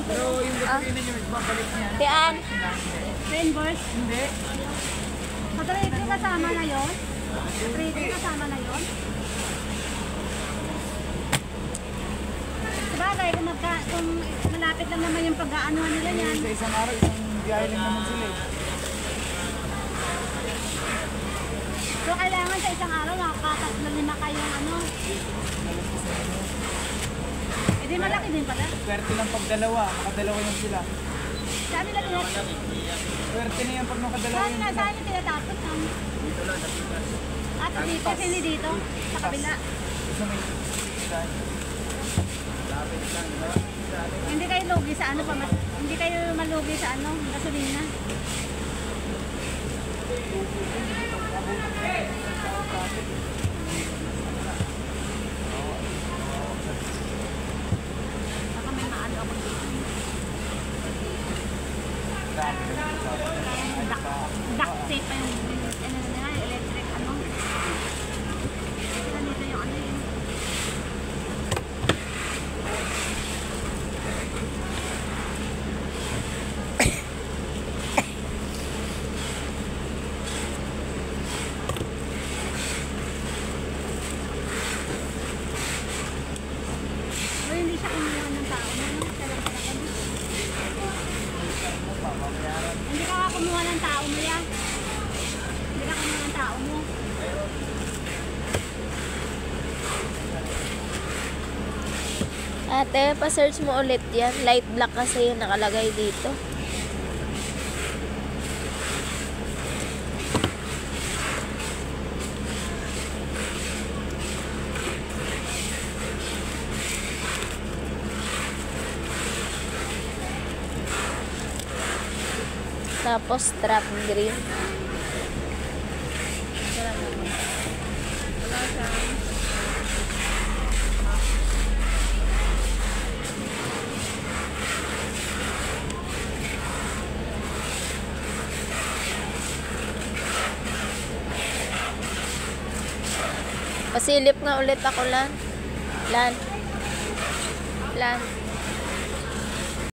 Pero yung gasolina nyo, magbabalik niya. Tian. Reimburse? Hindi. Sa 3 kasama na yun? 3 kasama na yun? Sabagay, kung malapit lang naman yung pag-aanuhan nila yan. Sa isang araw, isang biyahe lang naman sila eh. So, kailangan sa isang araw, nakakatatlo 5 kayong ano. Eh, di malaki din pala. Swerte lang pag dalawa, makadalawa yung sila. Sabi na rin. Swerte na yan pag makadalawa yung sila. Saan yung tinatapos? Dito lang, natigas. Ah, dito, hindi dito. Sa kabila. Isa may design. Hindi kayo lugi sa ano pa, hindi kayo malugi sa ano, gasolina. Baka may maano ako dito. Duct tape pa yung ano nila, electric ano. Dito yung ano yun. Hindi siya kumuha ng tao mo, no? Hindi ka kumuha ng tao mo yan. Hindi ka kumuha ng tao mo. Ate, pa-search mo ulit yan. Light black kasi yung nakalagay dito. Tapos strap green. Pasilip nga ulit ako, Lan. Lan.